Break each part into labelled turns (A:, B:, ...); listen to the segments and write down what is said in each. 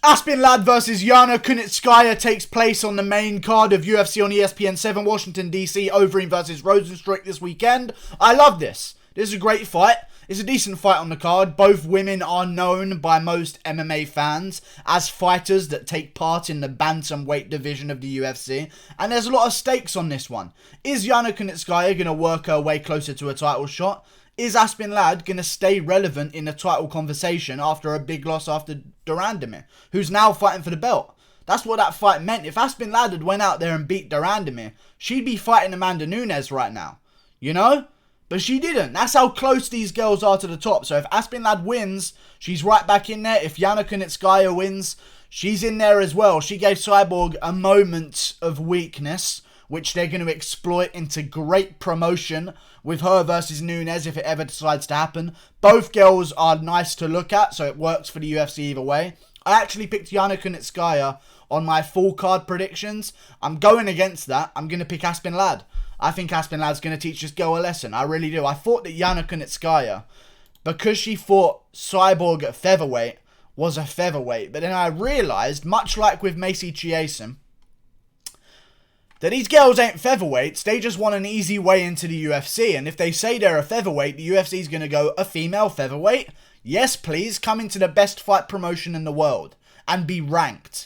A: Aspen Ladd versus Yana Kunitskaya takes place on the main card of UFC on ESPN 7. Washington DC Overeem versus Rozenstruik this weekend. I love this. This is a great fight. It's a decent fight on the card. Both women are known by most MMA fans as fighters that take part in the bantamweight division of the UFC. And there's a lot of stakes on this one. Is Yana Kunitskaya going to work her way closer to a title shot? Is Aspen Ladd going to stay relevant in the title conversation after a big loss after Durandamir, who's now fighting for the belt? That's what that fight meant. If Aspen Ladd had went out there and beat Durandamir, she'd be fighting Amanda Nunes right now. You know? But she didn't. That's how close these girls are to the top. So if Aspen Ladd wins, she's right back in there. If Yana Kunitskaya wins, she's in there as well. She gave Cyborg a moment of weakness, which they're going to exploit into great promotion with her versus Nunes if it ever decides to happen. Both girls are nice to look at, so it works for the UFC either way. I actually picked Yana Kunitskaya on my full card predictions. I'm going against that. I'm going to pick Aspen Ladd. I think Aspen Ladd's going to teach this girl a lesson. I really do. I thought that Yana Kunitskaya, because she fought Cyborg at featherweight, was a featherweight. But then I realised, much like with Macy Chiasson, that these girls ain't featherweights. They just want an easy way into the UFC. And if they say they're a featherweight, the UFC's going to go, a female featherweight? Yes, please. Come into the best fight promotion in the world and be ranked.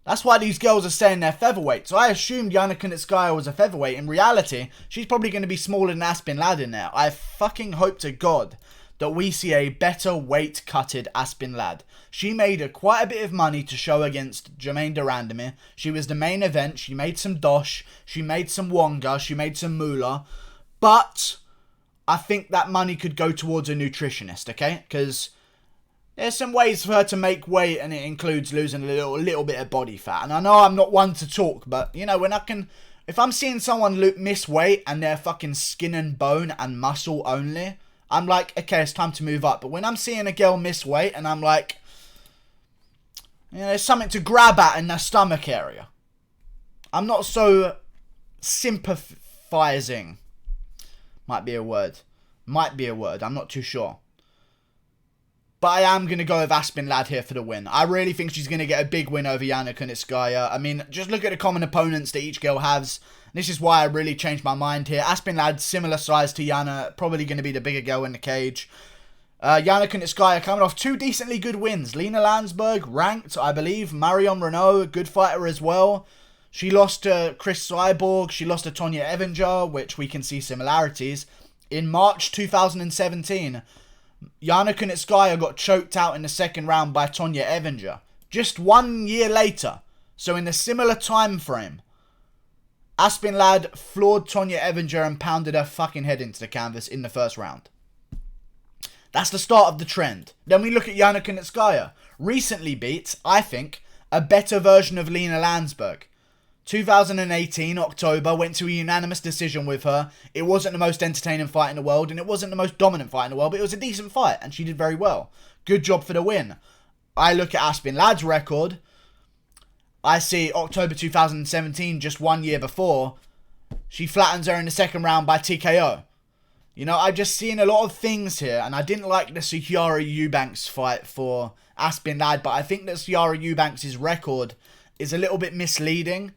A: That's why these girls are saying they're featherweight. So I assumed Yana Kunitskaya was a featherweight. In reality, she's probably going to be smaller than Aspen Ladd in there. I fucking hope to God that we see a better weight-cutted Aspen Ladd. She made quite a bit of money to show against Jermaine Durandamir. She was the main event. She made some dosh. She made some wonga. She made some moolah. But I think that money could go towards a nutritionist, okay? Because there's some ways for her to make weight, and it includes losing a little bit of body fat. And I know I'm not one to talk, but, you know, if I'm seeing someone miss weight and they're fucking skin and bone and muscle only, I'm like, okay, it's time to move up. But when I'm seeing a girl miss weight and I'm like, you know, there's something to grab at in their stomach area, I'm not so sympathizing. Might be a word. I'm not too sure. But I am going to go with Aspen Ladd here for the win. I really think she's going to get a big win over Yana Kunitskaya. I mean, just look at the common opponents that each girl has. This is why I really changed my mind here. Aspen Ladd, similar size to Yana, probably going to be the bigger girl in the cage. Yana Kunitskaya coming off 2 decently good wins. Lena Landsberg, ranked, I believe. Marion Renault, good fighter as well. She lost to Chris Cyborg. She lost to Tonya Evinger, which we can see similarities. In March 2017... Yana Kunitskaya got choked out in the second round by Tonya Evinger. Just 1 year later, so in a similar time frame, Aspen Ladd floored Tonya Evinger and pounded her fucking head into the canvas in the first round. That's the start of the trend. Then we look at Yana Kunitskaya. Recently beat, I think, a better version of Lena Landsberg. 2018, October, went to a unanimous decision with her. It wasn't the most entertaining fight in the world, and it wasn't the most dominant fight in the world, but it was a decent fight, and she did very well. Good job for the win. I look at Aspen Ladd's record. I see October 2017, just 1 year before, she flattens her in the second round by TKO. You know, I've just seen a lot of things here, and I didn't like the Ciara Eubanks fight for Aspen Ladd, but I think that Ciara Eubanks' record is a little bit misleading.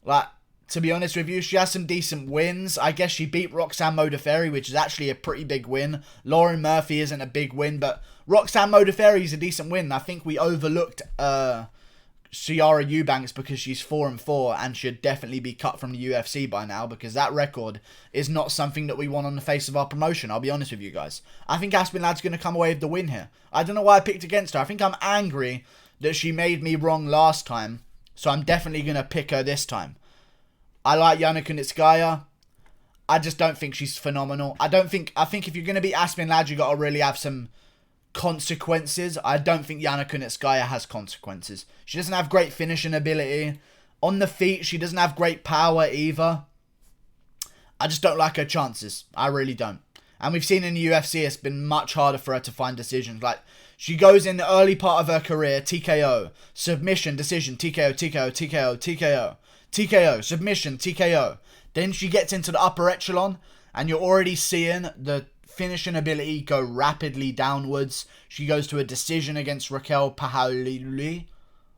A: Like, to be honest with you, she has some decent wins. I guess she beat Roxanne Modafferi, which is actually a pretty big win. Lauren Murphy isn't a big win, but Roxanne Modafferi is a decent win. I think we overlooked Ciara Eubanks because she's 4-4 and should definitely be cut from the UFC by now, because that record is not something that we want on the face of our promotion. I'll be honest with you guys. I think Aspen Ladd's going to come away with the win here. I don't know why I picked against her. I think I'm angry that she made me wrong last time. So I'm definitely going to pick her this time. I like Yana Kunitskaya. I just don't think she's phenomenal. I think if you're going to beat Aspen Ladd, you got to really have some consequences. I don't think Yana Kunitskaya has consequences. She doesn't have great finishing ability. On the feet, she doesn't have great power either. I just don't like her chances. I really don't. And we've seen in the UFC, it's been much harder for her to find decisions. Like, she goes in the early part of her career, TKO, submission, decision, TKO, TKO, TKO, TKO, TKO, submission, TKO. Then she gets into the upper echelon, and you're already seeing the finishing ability go rapidly downwards. She goes to a decision against Raquel Pahalili.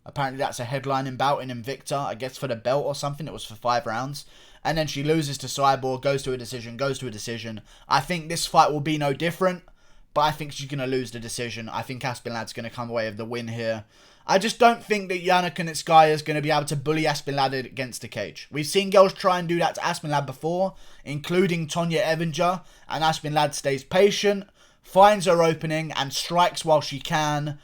A: Apparently that's a headlining bout in Invicta, I guess for the belt or something. It was for 5 rounds. And then she loses to Cyborg, goes to a decision. I think this fight will be no different, but I think she's going to lose the decision. I think Aspen Ladd's going to come away with the win here. I just don't think that Yana Kunitskaya is going to be able to bully Aspen Ladd against the cage. We've seen girls try and do that to Aspen Ladd before, including Tonya Evinger, and Aspen Ladd stays patient, finds her opening, and strikes while she can.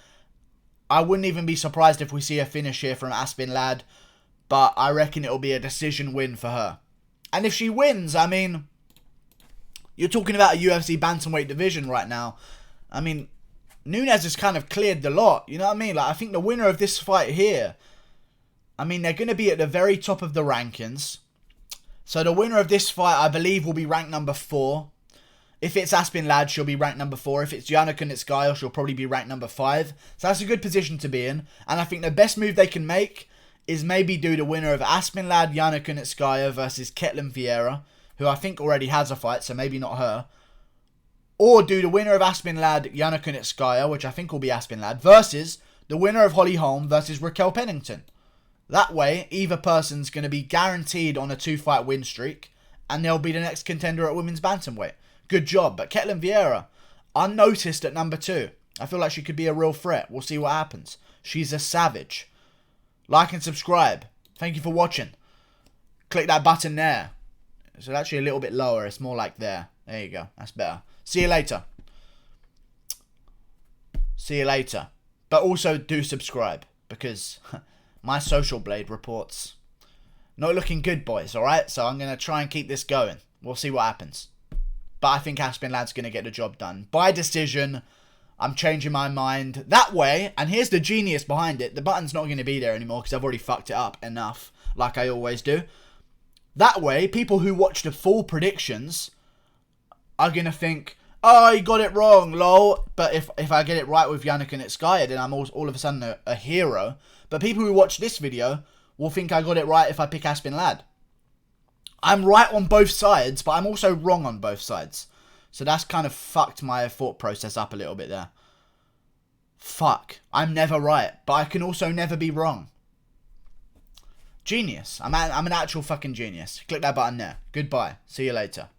A: I wouldn't even be surprised if we see a finish here from Aspen Ladd, but I reckon it'll be a decision win for her. And if she wins, I mean, you're talking about a UFC bantamweight division right now. I mean, Nunes has kind of cleared the lot, you know what I mean? Like, I think the winner of this fight here, I mean, they're going to be at the very top of the rankings. So the winner of this fight, I believe, will be ranked number 4. If it's Aspen Ladd, she'll be ranked number 4. If it's Yana Kunitskaya, she'll probably be ranked number 5. So that's a good position to be in. And I think the best move they can make is maybe do the winner of Aspen Ladd, Yana Kunitskaya versus Ketlin Vieira, who I think already has a fight, so maybe not her. Or do the winner of Aspen Ladd, Yana Kunitskaya, which I think will be Aspen Ladd, versus the winner of Holly Holm versus Raquel Pennington. That way, either person's going to be guaranteed on a 2-fight win streak, and they'll be the next contender at women's bantamweight. Good job. But Ketlin Vieira, unnoticed at number 2. I feel like she could be a real threat. We'll see what happens. She's a savage. Like and subscribe. Thank you for watching. Click that button there. It's actually a little bit lower. It's more like there. There you go. That's better. See you later. See you later. But also do subscribe, because my social blade reports not looking good, boys, alright? So I'm going to try and keep this going. We'll see what happens. But I think Aspen Ladd's going to get the job done. By decision, I'm changing my mind. That way, and here's the genius behind it, the button's not going to be there anymore because I've already fucked it up enough, like I always do. That way, people who watch the full predictions are going to think, oh, he got it wrong, lol. But if I get it right with Yana Kunitskaya, then I'm all of a sudden a hero. But people who watch this video will think I got it right if I pick Aspen Ladd. I'm right on both sides, but I'm also wrong on both sides. So that's kind of fucked my thought process up a little bit there. Fuck. I'm never right, but I can also never be wrong. Genius. I'm an actual fucking genius. Click that button there. Goodbye. See you later.